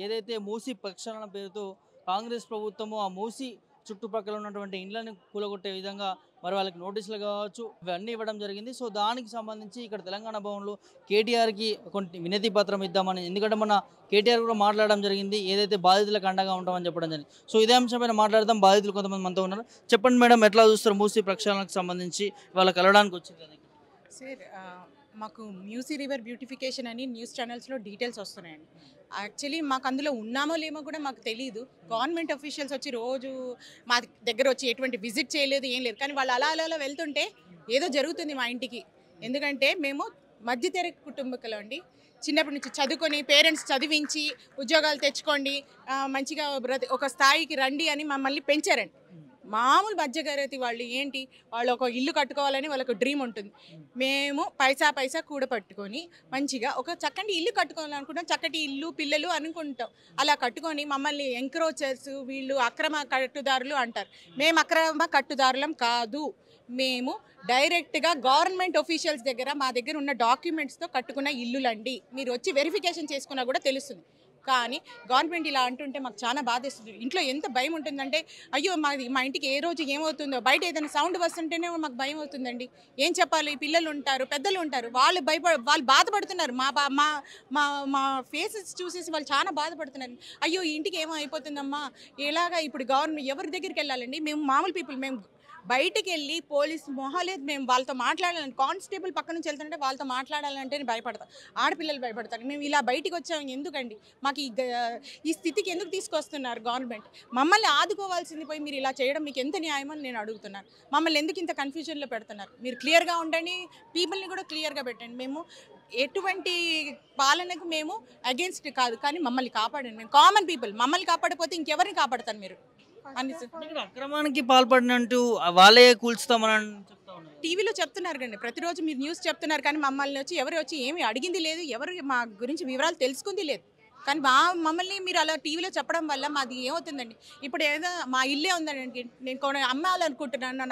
ఏదైతే మూసి ప్రక్షాళన పేరుతో కాంగ్రెస్ ప్రభుత్వము ఆ మూసి చుట్టుపక్కల ఉన్నటువంటి ఇండ్లను కూలగొట్టే విధంగా మరి వాళ్ళకి నోటీసులు కావచ్చు ఇవన్నీ ఇవ్వడం జరిగింది. సో దానికి సంబంధించి ఇక్కడ తెలంగాణ భవన్లో కేటీఆర్కి కొన్ని వినతి పత్రం ఇద్దామని, ఎందుకంటే మన కేటీఆర్ కూడా మాట్లాడడం జరిగింది, ఏదైతే బాధితులకు అండగా ఉంటామని చెప్పడం జరిగింది. సో ఇదే అంశంపైన మాట్లాడదాం. బాధితులు కొంతమంది మనతో ఉన్నారు. చెప్పండి మేడం, ఎట్లా చూస్తారు మూసి ప్రక్షాళనకు సంబంధించి వాళ్ళ కలవడానికి వచ్చింది? సార్ మాకు మ్యూసీ రివర్ బ్యూటిఫికేషన్ అని న్యూస్ ఛానల్స్లో డీటెయిల్స్ వస్తున్నాయండి. యాక్చువల్లీ మాకు అందులో ఉన్నామో లేమో కూడా మాకు తెలియదు. గవర్నమెంట్ అఫీషియల్స్ వచ్చి రోజు మా దగ్గర వచ్చి ఎటువంటి విజిట్ చేయలేదు, ఏం లేదు. కానీ వాళ్ళు అలా అలా అలా వెళ్తుంటే ఏదో జరుగుతుంది మా ఇంటికి. ఎందుకంటే మేము మధ్యతరగతి కుటుంబకులు అండి. చిన్నప్పటి నుంచి చదువుకొని పేరెంట్స్ చదివించి ఉద్యోగాలు తెచ్చుకోండి, మంచిగా ఒక స్థాయికి రండి అని మమ్మల్ని పెంచారండి. మామూలు మధ్యతరగతి వాళ్ళు ఏంటి, వాళ్ళు ఒక ఇల్లు కట్టుకోవాలని వాళ్ళకు డ్రీమ్ ఉంటుంది. మేము పైసా కూడపట్టుకొని మంచిగా ఒక చక్కటి ఇల్లు కట్టుకోవాలనుకుంటాం. చక్కటి ఇల్లు పిల్లలు అనుకుంటాం. అలా కట్టుకొని మమ్మల్ని ఎంక్రోచర్స్, వీళ్ళు అక్రమ కట్టుదారులు అంటారు. మేము అక్రమ కట్టుదారులం కాదు. మేము డైరెక్ట్గా గవర్నమెంట్ ఆఫీషియల్స్ దగ్గర మా దగ్గర ఉన్న డాక్యుమెంట్స్తో కట్టుకున్న ఇల్లులండి. మీరు వచ్చి వెరిఫికేషన్ చేసుకున్నా కూడా తెలుస్తుంది. కానీ గవర్నమెంట్ ఇలా అంటుంటే మాకు చాలా బాధేస్తుంది. ఇంట్లో ఎంత భయం ఉంటుందంటే, అయ్యో మా ఇంటికి ఏ రోజు ఏమవుతుందో, బయట ఏదైనా సౌండ్ వస్తుంటేనే మాకు భయం అవుతుందండి. ఏం చెప్పాలి, పిల్లలు ఉంటారు, పెద్దలు ఉంటారు, వాళ్ళు వాళ్ళు బాధపడుతున్నారు. మా ఫేసెస్ చూసేసి వాళ్ళు చాలా బాధపడుతున్నారు. అయ్యో ఈ ఇంటికి ఏమో అయిపోతుందమ్మా, ఎలాగా ఇప్పుడు గవర్నమెంట్ ఎవరి దగ్గరికి వెళ్ళాలండి? మేము మామూలు పీపుల్, మేము బయటికి వెళ్ళి పోలీస్ మొహాలేదు మేము వాళ్ళతో మాట్లాడాలంటే, కానిస్టేబుల్ పక్క నుంచి వెళ్తుంటే వాళ్ళతో మాట్లాడాలంటే భయపడతాం. ఆడపిల్లలు భయపడతారు. మేము ఇలా బయటికి వచ్చాము ఎందుకండి? మాకు ఈ స్థితికి ఎందుకు తీసుకొస్తున్నారు గవర్నమెంట్? మమ్మల్ని ఆదుకోవాల్సింది పోయి మీరు ఇలా చేయడం మీకు ఎంత న్యాయమని నేను అడుగుతున్నాను. మమ్మల్ని ఎందుకు ఇంత కన్ఫ్యూజన్లో పెడుతున్నారు? మీరు క్లియర్గా ఉండండి, పీపుల్ని కూడా క్లియర్గా పెట్టండి. మేము ఎటువంటి పాలనకు మేము అగేన్స్ట్ కాదు, కానీ మమ్మల్ని కాపాడండి. మేము కామన్ పీపుల్, మమ్మల్ని కాపాడకపోతే ఇంకెవరిని కాపాడతారు మీరు? అక్రమానికి పాల్పడినట్టు వాళ్ళే కూల్చుతామని చెప్తా ఉన్నారు. టీవీలో చెప్తున్నారు కండి, ప్రతిరోజు మీరు న్యూస్ చెప్తున్నారు. కానీ మమ్మల్ని వచ్చి ఎవరు వచ్చి ఏమి అడిగింది లేదు, ఎవరు మా గురించి వివరాలు తెలుసుకుంది లేదు. కానీ మమ్మల్ని మీరు అలా టీవీలో చెప్పడం వల్ల మాది ఏమవుతుందండి? ఇప్పుడు ఏదో మా ఇల్లే ఉందండి, నేను అమ్మాలనుకుంటున్నాను,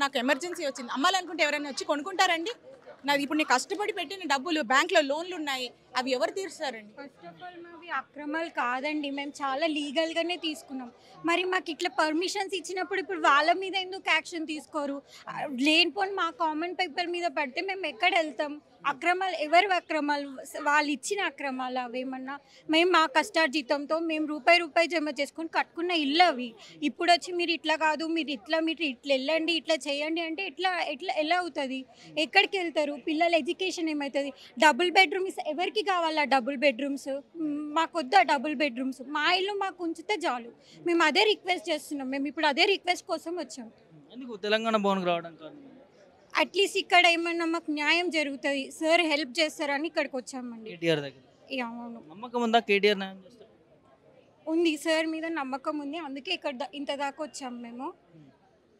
నాకు ఎమర్జెన్సీ వచ్చింది, అమ్మాలనుకుంటే ఎవరైనా వచ్చి కొనుక్కుంటారండి? నాది ఇప్పుడు నేను కష్టపడి పెట్టిన డబ్బులు, బ్యాంక్లో లోన్లు ఉన్నాయి, అవి ఎవరు తీరుస్తారండి? ఫస్ట్ ఆఫ్ ఆల్ మావి అక్రమాలు కాదండి, మేము చాలా లీగల్గానే తీసుకున్నాం. మరి మాకు ఇట్లా పర్మిషన్స్ ఇచ్చినప్పుడు ఇప్పుడు వాళ్ళ మీద ఎందుకు యాక్షన్ తీసుకోరు? లేనిపోని మా కామన్ పీపుల్ మీద పడితే మేము ఎక్కడ వెళ్తాం? అక్రమాలు ఎవరు అక్రమాలు? వాళ్ళు ఇచ్చిన అక్రమాలు అవేమన్నా? మేము మా కష్టార్జితంతో మేము రూపాయి జమ చేసుకొని కట్టుకున్న ఇల్లు అవి. ఇప్పుడు వచ్చి మీరు ఇట్లా కాదు, మీరు ఇట్లా వెళ్ళండి, ఇట్లా చేయండి అంటే ఎలా అవుతుంది? ఎక్కడికి వెళ్తారు? పిల్లల ఎడ్యుకేషన్ ఏమవుతుంది? డబుల్ బెడ్రూమ్స్ ఎవరికి కావాలా? డబుల్ బెడ్రూమ్స్ మాకు వద్దా? డబుల్ బెడ్రూమ్స్ మా ఇల్లు మాకు ఉంచితే చాలు. మేము అదే రిక్వెస్ట్ చేస్తున్నాం. మేము ఇప్పుడు అదే రిక్వెస్ట్ కోసం వచ్చాం. ఎందుకు తెలంగాణ భవన్కి రావడం కారణం? అట్లీస్ట్ ఇక్కడ ఏమన్నా మాకు న్యాయం జరుగుతుంది, సార్ హెల్ప్ చేస్తారని ఇక్కడికి వచ్చామండి. కేటీఆర్ దగ్గర అవును, నమ్మకం ఉందా కేటీఆర్ న్యాయం చేస్తారు? ఉంది, సార్ మీద నమ్మకం ఉంది. అందుకే ఇక్కడ ఇంత దాకా వచ్చాము మేము.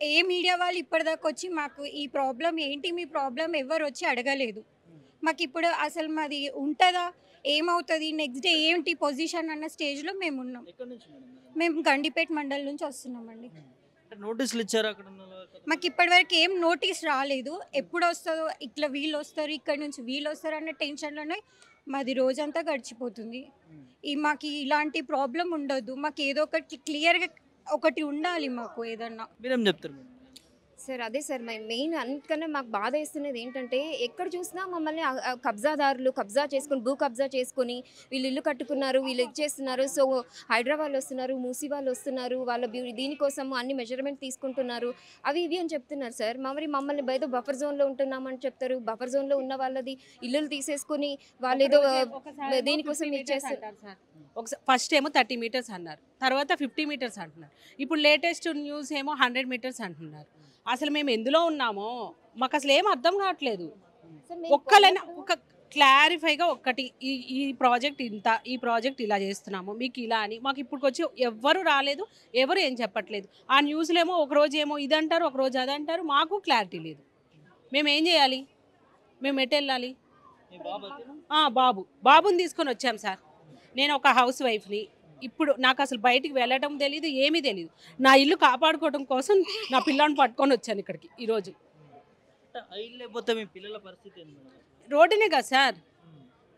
ఏ మీడియా వాళ్ళు ఇప్పటిదాకా వచ్చి మాకు ఈ ప్రాబ్లం ఏంటి, మీ ప్రాబ్లం ఎవరు వచ్చి అడగలేదు. మాకు ఇప్పుడు అసలు మాది ఉంటుందా, ఏమవుతుంది, నెక్స్ట్ డే ఏంటి పొజిషన్ అన్న స్టేజ్లో మేము ఉన్నాం. మేము గండిపేట మండలం నుంచి వస్తున్నామండి. నోటీసులు ఇచ్చారు అక్కడ? మాకు ఇప్పటివరకు ఏం నోటీస్ రాలేదు. ఎప్పుడు వస్తుందో, ఇట్లా వీళ్ళు వస్తారు, ఇక్కడ నుంచి వీళ్ళు వస్తారు అన్న టెన్షన్లోనే మాది రోజంతా గడిచిపోతుంది. మాకు ఇలాంటి ప్రాబ్లం ఉండొద్దు, మాకు ఏదో ఒకటి క్లియర్గా ఒకటి ఉండాలి. మాకు ఏదన్నా మీరేం చెప్తారు? సార్ అదే సార్ మెయిన్ అందుకనే మాకు బాధ వేస్తున్నది ఏంటంటే, ఎక్కడ చూసినా మమ్మల్ని కబ్జాదారులు కబ్జా చేసుకుని, భూ కబ్జా చేసుకుని వీళ్ళు ఇల్లు కట్టుకున్నారు, వీళ్ళు ఇచ్చేస్తున్నారు. సో హైదరాబాద్ వస్తున్నారు, మూసీ వాళ్ళు వస్తున్నారు, వాళ్ళ దీనికోసం అన్ని మెజర్మెంట్ తీసుకుంటున్నారు, అవి ఇవి అని చెప్తున్నారు సార్. మమ్మల్ని ఏదో బఫర్ జోన్లో ఉంటున్నామని చెప్తారు. బఫర్ జోన్లో ఉన్న వాళ్ళది ఇల్లులు తీసేసుకుని వాళ్ళు ఏదో దీనికోసం ఇచ్చేస్తారు సార్. ఫస్ట్ ఏమో 30 మీటర్స్ అన్నారు, తర్వాత 50 మీటర్స్ అంటున్నారు, ఇప్పుడు లేటెస్ట్ న్యూస్ ఏమో 100 మీటర్స్ అంటున్నారు. అసలు మేము ఎందులో ఉన్నామో మాకు అసలు ఏం అర్థం కావట్లేదు. ఒక క్లారిఫైగా ఒక్కటి, ఈ ప్రాజెక్ట్ ఇంత, ఈ ప్రాజెక్ట్ ఇలా చేస్తున్నాము మీకు ఇలా అని మాకు ఇప్పుడు వచ్చి ఎవ్వరు రాలేదు, ఎవరు ఏం చెప్పట్లేదు. ఆ న్యూస్లో ఏమో ఒకరోజు ఏమో ఇది అంటారు, ఒకరోజు అది అంటారు, మాకు క్లారిటీ లేదు. మేము ఏం చేయాలి? మేము ఎటు వెళ్ళాలి? బాబుని తీసుకొని వచ్చాం సార్. నేను ఒక హౌస్ వైఫ్ని. ఇప్పుడు నాకు అసలు బయటికి వెళ్ళడం తెలియదు, ఏమీ తెలియదు. నా ఇల్లు కాపాడుకోవడం కోసం నా పిల్లని పట్టుకొని వచ్చాను ఇక్కడికి ఈరోజు. పిల్లల పరిస్థితి రోడ్డునే కదా సార్,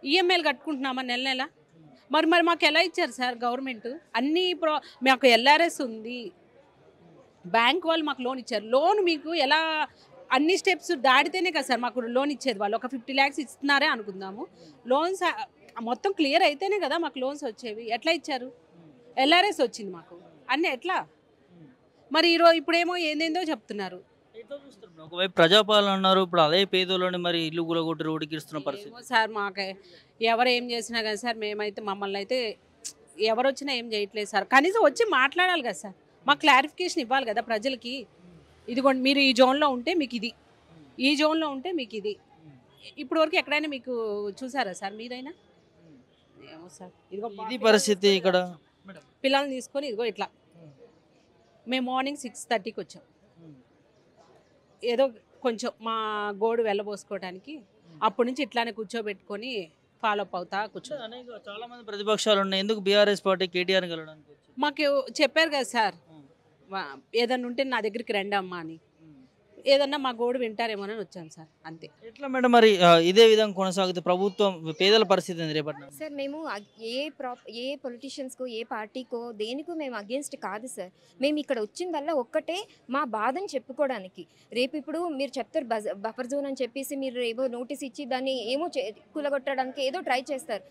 ఈఎంఐలు కట్టుకుంటున్నామా నెల నెల. మరి మాకు ఎలా ఇచ్చారు సార్ గవర్నమెంట్? అన్ని మాకు ఎల్ఆర్ఎస్ ఉంది, బ్యాంక్ వాళ్ళు మాకు లోన్ ఇచ్చారు. లోన్ మీకు ఎలా అన్ని స్టెప్స్ దాటితేనే కదా సార్ మాకు లోన్ ఇచ్చేది. వాళ్ళు ఒక 50 lakhs ఇస్తున్నారే అనుకుందాము, లోన్స్ మొత్తం క్లియర్ అయితేనే కదా మాకు లోన్స్ వచ్చేవి. ఎట్లా ఇచ్చారు? ఎల్ఆర్ఎస్ వచ్చింది మాకు, అన్నీ ఎట్లా? మరి ఇప్పుడేమో ఏందేందో చెప్తున్నారు. ఒకవైపు ప్రజాపాలన అన్నారు, ఇప్పుడు అదే పేదోళ్ళని మరి ఇల్లు కూలగొట్టి రోడ్డుకి ఇస్తున్న పరిస్థితి. ఏమో సార్, మాకు ఎవరు ఏం చేసినా కానీ సార్ మేమైతే మమ్మల్ని అయితే ఎవరు వచ్చినా ఏం చేయట్లేదు సార్. కనీసం వచ్చి మాట్లాడాలి కదా సార్, మాకు క్లారిఫికేషన్ ఇవ్వాలి కదా ప్రజలకి. ఇదిగోండి మీరు ఈ జోన్లో ఉంటే మీకు ఇది, ఈ జోన్లో ఉంటే మీకు ఇది. ఇప్పుడు వరకు ఎక్కడైనా మీకు చూసారా సార్ మీరైనా? ఏమో సార్, ఇదిగో ఇది పరిస్థితి ఇక్కడ. పిల్లల్ని తీసుకొని ఇదిగో ఇట్లా మేము మార్నింగ్ 6:30కి వచ్చాం. ఏదో కొంచెం మా గోడు వెళ్ళబోసుకోవడానికి అప్పటి నుంచి ఇట్లానే కూర్చోబెట్టుకొని ఫాలో అప్ అవుతా కూర్చో. చాలా మంది ప్రతిపక్షాలు ఉన్నాయి, ఎందుకు బీఆర్ఎస్ పార్టీ కేటీఆర్ కలవడానికి? మాకు చెప్పారు కదా సార్, ఏదన్నా ఉంటే నా దగ్గరికి రండి అమ్మా అని, ఏదన్నా మా గోడు వింటారేమోనని వచ్చాం సార్, అంతే. ఎట్లా మేడం మరి ఇదే విధంగా కొనసాగితే ప్రభుత్వం పేదల పరిస్థితి ఏంది రేపటి? సార్ మేము ఏ పొలిటీషియన్స్కో ఏ పార్టీకో దేనికో మేము అగేన్స్ట్ కాదు సార్. మేము ఇక్కడ వచ్చిందల్లా ఒక్కటే మా బాధని చెప్పుకోవడానికి. రేపు ఇప్పుడు మీరు చెప్తారు బఫర్ జోన్ అని చెప్పేసి మీరు ఏవో నోటీస్ ఇచ్చి దాన్ని ఏమో కూలగొట్టడానికి ఏదో ట్రై చేస్తారు.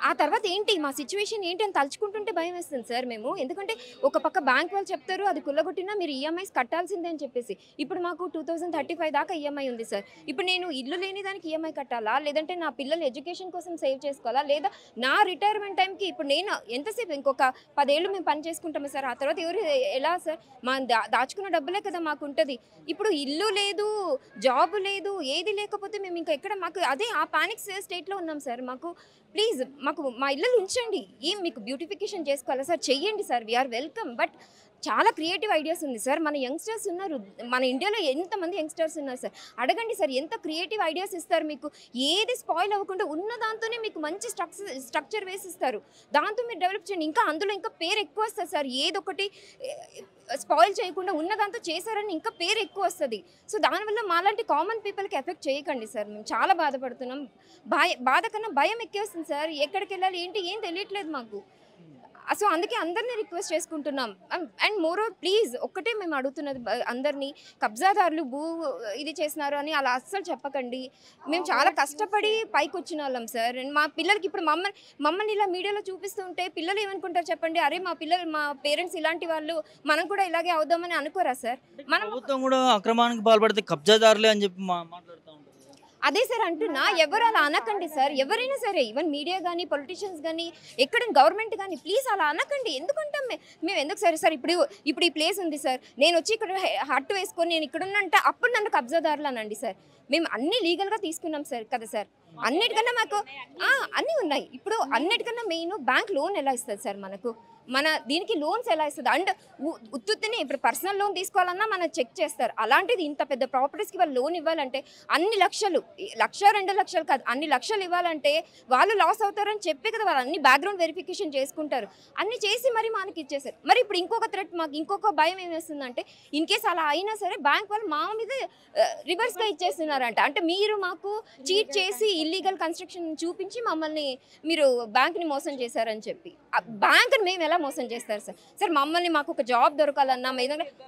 ఆ తర్వాత ఏంటి మా సిచ్యువేషన్ ఏంటి అని తలుచుకుంటుంటే భయం వేస్తుంది సార్ మేము. ఎందుకంటే ఒక పక్క బ్యాంక్ వాళ్ళు చెప్తారు అది కుల్లగొట్టినా మీరు ఈఎంఐస్ కట్టాల్సిందే అని చెప్పేసి. ఇప్పుడు మాకు 2035 దాకా ఈఎంఐ ఉంది సార్. ఇప్పుడు నేను ఇల్లు లేని దానికి ఈఎంఐ కట్టాలా, లేదంటే నా పిల్లల ఎడ్యుకేషన్ కోసం సేవ్ చేసుకోవాలా, లేదా నా రిటైర్మెంట్ టైంకి ఇప్పుడు నేను ఎంతసేపు ఇంకొక 10 ఏళ్ళు మేము పని చేసుకుంటాము సార్. ఆ తర్వాత ఎవరు ఎలా సార్? మా దాచుకున్న డబ్బులే కదా మాకు ఉంటుంది. ఇప్పుడు ఇల్లు లేదు, జాబ్ లేదు, ఏది లేకపోతే మేము ఇంకా ఎక్కడ మాకు అదే ఆ పానిక్ స్టేట్లో ఉన్నాం సార్. మాకు ప్లీజ్ మాకు మా ఇళ్ళలో ఉంచండి. ఏం మీకు బ్యూటిఫికేషన్ చేసుకోవాలా సార్? చెయ్యండి సార్, వీఆర్ వెల్కమ్. బట్ చాలా క్రియేటివ్ ఐడియాస్ ఉంది సార్. మన యంగ్స్టర్స్ ఉన్నారు, మన ఇండియాలో ఎంతమంది యంగ్స్టర్స్ ఉన్నారు సార్. అడగండి సార్, ఎంత క్రియేటివ్ ఐడియాస్ ఇస్తారు మీకు. ఏది స్పాయిల్ అవ్వకుండా ఉన్న దాంతోనే మీకు మంచి స్ట్రక్చర్ వేసిస్తారు. దాంతో మీరు డెవలప్ చేయండి. ఇంకా అందులో ఇంకా పేరు ఎక్కువ వస్తుంది సార్. ఏదొకటి స్పాయిల్ చేయకుండా ఉన్న దాంతో చేశారని ఇంకా పేరు ఎక్కువ వస్తుంది. సో దానివల్ల మాలాంటి కామన్ పీపుల్కి ఎఫెక్ట్ చేయకండి సార్. మేము చాలా బాధపడుతున్నాం. బాధ కన్నా భయం ఎక్కేస్తుంది సార్. ఎక్కడికి వెళ్ళాలి ఏంటి ఏం తెలియట్లేదు మాకు. సో అందుకే అందరినీ రిక్వెస్ట్ చేసుకుంటున్నాం. అండ్ మోరోవర్ ప్లీజ్ ఒక్కటే మేము అడుగుతున్నది అందరినీ, కబ్జాదారులు ఇది చేసినారు అని అలా అస్సలు చెప్పకండి. మేము చాలా కష్టపడి పైకి వచ్చిన వాళ్ళం సార్. మా పిల్లలకి ఇప్పుడు మమ్మల్ని ఇలా మీడియాలో చూపిస్తుంటే పిల్లలు ఏమనుకుంటారు చెప్పండి? అరే మా పేరెంట్స్ ఇలాంటి వాళ్ళు, మనం కూడా ఇలాగే అవుదామని అనుకోరా సార్? ప్రభుత్వం కూడా అక్రమానికి పాల్పడితే కబ్జాదారులే అని చెప్పి మాట్లాడుతూ ఉంటారు. అదే సార్ అంటున్నా, ఎవరు అలా అనకండి సార్. ఎవరైనా సరే, ఈవెన్ మీడియా కానీ పొలిటీషియన్స్ కానీ ఎక్కడ గవర్నమెంట్ కానీ ప్లీజ్ అలా అనకండి. ఎందుకంటే మేము ఎందుకు సరే సార్ ఇప్పుడు ఈ ప్లేస్ ఉంది సార్, నేను వచ్చి ఇక్కడ హట్టు వేసుకొని నేను ఇక్కడ ఉన్నంటే అప్పుడు నన్ను కబ్జాదారులు అనండి సార్. మేము అన్ని లీగల్గా తీసుకున్నాం సార్ కదా సార్. అన్నిటికన్నా మాకు అన్నీ ఉన్నాయి. ఇప్పుడు అన్నిటికన్నా మెయిన్ బ్యాంక్ లోన్ ఎలా ఇస్తుంది సార్ మనకు? మన దీనికి లోన్స్ ఎలా ఇస్తుంది? అండ్ ఉత్తునే ఇప్పుడు పర్సనల్ లోన్ తీసుకోవాలన్నా మనం చెక్ చేస్తారు. అలాంటిది ఇంత పెద్ద ప్రాపర్టీస్కి వాళ్ళు లోన్ ఇవ్వాలంటే అన్ని లక్షలు, 1-2 లక్షలు కాదు, అన్ని లక్షలు ఇవ్వాలంటే వాళ్ళు లాస్ అవుతారని చెప్పి కదా వాళ్ళు అన్ని బ్యాక్గ్రౌండ్ వెరిఫికేషన్ చేసుకుంటారు. అన్ని చేసి మరి మనకి ఇచ్చేసారు. మరి ఇప్పుడు ఇంకొక థ్రెట్, మాకు ఇంకొక భయం ఏమేస్తుందంటే ఇన్ కేసు అలా అయినా సరే బ్యాంక్ వాళ్ళు మా మీద రివర్స్గా ఇచ్చేస్తున్నారంట. అంటే మీరు మాకు చీట్ చేసి ఇల్లీగల్ కన్స్ట్రక్షన్ చూపించి మమ్మల్ని మీరు బ్యాంక్ని మోసం చేశారని చెప్పి. బ్యాంక్ని మేము ఎలా మోసం చేస్తారు సార్? సార్ మమ్మల్ని మాకు ఒక జాబ్ దొరకాలన్నా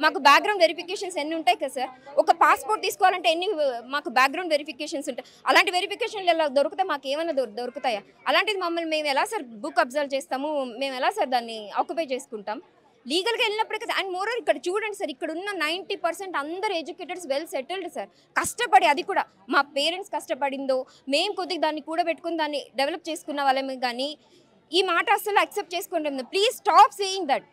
మాకు బ్యాక్గ్రౌండ్ వెరిఫికేషన్స్ ఎన్ని ఉంటాయి కదా సార్? ఒక పాస్పోర్ట్ తీసుకోవాలంటే ఎన్ని మాకు బ్యాక్గ్రౌండ్ వెరిఫికేషన్స్ ఉంటాయి. అలాంటి వెరిఫికేషన్లు ఎలా దొరుకుతాయి? మాకు ఏమైనా దొరుకుతాయా? అలాంటిది మమ్మల్ని మేము ఎలా సార్ బుక్ అబ్జర్వ్ చేస్తాము? మేము ఎలా సార్ దాన్ని ఆక్యుపై చేసుకుంటాం? లీగల్గా వెళ్ళినప్పుడే కదా. అండ్ మోరోవర్ ఇక్కడ చూడండి సార్, ఇక్కడ ఉన్న 90% అందరు ఎడ్యుకేటెడ్స్ వెల్ సెటిల్డ్ సార్. కష్టపడి, అది కూడా మా పేరెంట్స్ కష్టపడిందో మేము కొద్దిగా దాన్ని కూడబెట్టుకుని దాన్ని డెవలప్ చేసుకున్న వాళ్ళమే. కానీ ఈ మాట అసలు యాక్సెప్ట్ చేసుకోండి. Please stop saying that.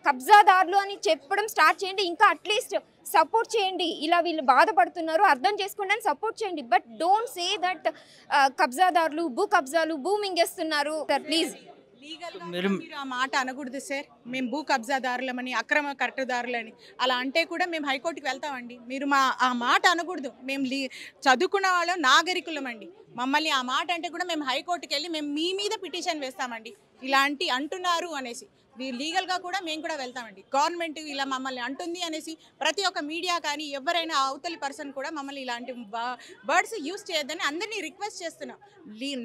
కబ్జాదారులు అని చెప్పడం స్టార్ట్ చేయండి. ఇంకా అట్లీస్ట్ సపోర్ట్ చేయండి. ఇలా వీళ్ళు బాధపడుతున్నారు అర్థం చేసుకోండి అని సపోర్ట్ చేయండి. బట్ డోంట్ సే దట్ కబ్జాదారులు, భూ కబ్జాలు, భూ మింగేస్తున్నారు సార్. ప్లీజ్ మీరు ఆ మాట అనకూడదు సార్. మేము భూ కబ్జాదారులమని, అక్రమ కట్టుదారులని అలా అంటే కూడా మేము హైకోర్టుకి వెళ్తామండి. మీరు ఆ మాట అనకూడదు. మేము చదువుకున్న వాళ్ళం, నాగరికులమండి. మమ్మల్ని ఆ మాట అంటే కూడా మేము హైకోర్టుకి వెళ్ళి మేము మీ మీద పిటిషన్ వేస్తామండి. ఇలాంటి అంటున్నారు అనేసి లీగల్గా కూడా మేము కూడా వెళ్తామండి. గవర్నమెంట్ ఇలా మమ్మల్ని అంటుంది అనేసి ప్రతి ఒక్క మీడియా కానీ ఎవరైనా అవతలి పర్సన్ కూడా మమ్మల్ని ఇలాంటి వర్డ్స్ యూస్ చేయొద్దని అందరినీ రిక్వెస్ట్ చేస్తున్నాం.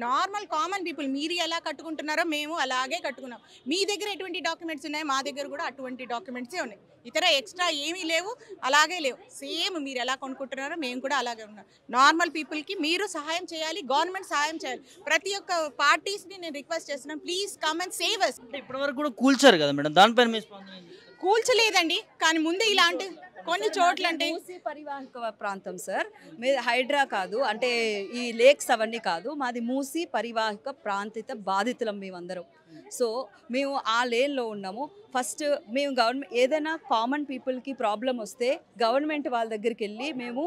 నార్మల్ కామన్ పీపుల్ మీరు ఎలా కట్టుకుంటున్నారో మేము అలాగే కట్టుకున్నాం. మీ దగ్గర ఎటువంటి డాక్యుమెంట్స్ ఉన్నాయి, మా దగ్గర కూడా అటువంటి డాక్యుమెంట్సే ఉన్నాయి. ఇతర ఎక్స్ట్రా ఏమీ లేవు, అలాగే లేవు. సేమ్ మీరు ఎలా కొనుక్కుంటున్నారో మేము కూడా అలాగే ఉన్నాం. నార్మల్ పీపుల్కి మీరు సహాయం చేయాలి, గవర్నమెంట్ సహాయం చేయాలి. ప్రతి ఒక్క పార్టీస్ని నేను రిక్వెస్ట్ చేస్తున్నాను, please come and save us. ఇప్పటివరకు కూడా కూల్చారు కదా మేడం, దానిపైన మీ స్పందన ఏంటి? కూల్చలేదండి, కానీ ముందే ఇలాంటి కొన్ని చోట్ల అంటే మూసీ పరివాహక ప్రాంతం సార్, మీద హైడ్రా కాదు, అంటే ఈ లేక్స్ అవన్నీ కాదు, మాది మూసీ పరివాహక ప్రాంతిత బాధితులం మేమందరం. సో మేము ఆ లేన్లో ఉన్నాము. ఫస్ట్ మేము గవర్నమెంట్ ఏదైనా కామన్ పీపుల్కి ప్రాబ్లం వస్తే గవర్నమెంట్ వాళ్ళ దగ్గరికి వెళ్ళి మేము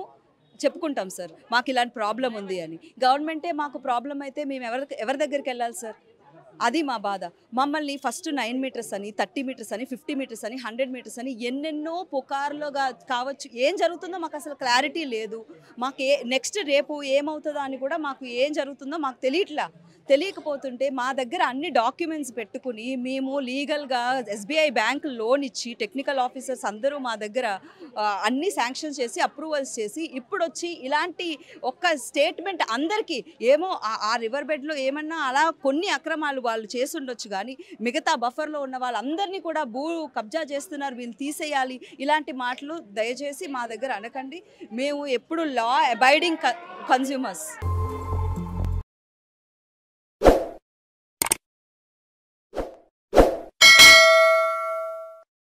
చెప్పుకుంటాం సార్, మాకు ఇలాంటి ప్రాబ్లం ఉంది అని. గవర్నమెంటే మాకు ప్రాబ్లం అయితే మేము ఎవరి దగ్గరికి వెళ్ళాలి సార్? అది మా బాధ. మమ్మల్ని ఫస్ట్ 9 మీటర్స్ అని, 30 మీటర్స్ అని, 50 మీటర్స్ అని, 100 మీటర్స్ అని ఎన్నెన్నో పుకార్లుగా కావచ్చు. ఏం జరుగుతుందో మాకు అసలు క్లారిటీ లేదు. మాకు నెక్స్ట్ రేపు ఏమవుతుందో అని కూడా మాకు ఏం జరుగుతుందో మాకు తెలియకపోతుంటే మా దగ్గర అన్ని డాక్యుమెంట్స్ పెట్టుకుని మేము లీగల్గా SBI బ్యాంక్ లోన్ ఇచ్చి టెక్నికల్ ఆఫీసర్స్ అందరూ మా దగ్గర అన్ని శాంక్షన్ చేసి అప్రూవల్స్ చేసి ఇప్పుడు వచ్చి ఇలాంటి ఒక్క స్టేట్మెంట్ అందరికీ ఏమో ఆ రివర్ బెడ్లో ఏమన్నా అలా కొన్ని అక్రమాలు వాళ్ళు చేసి ఉండొచ్చు, కానీ మిగతా బఫర్లో ఉన్న వాళ్ళందరినీ కూడా కబ్జా చేస్తున్నారు, వీళ్ళు తీసేయాలి, ఇలాంటి మాటలు దయచేసి మా దగ్గర అనకండి. మేము ఎప్పుడు లా అబైడింగ్ కన్స్యూమర్స్.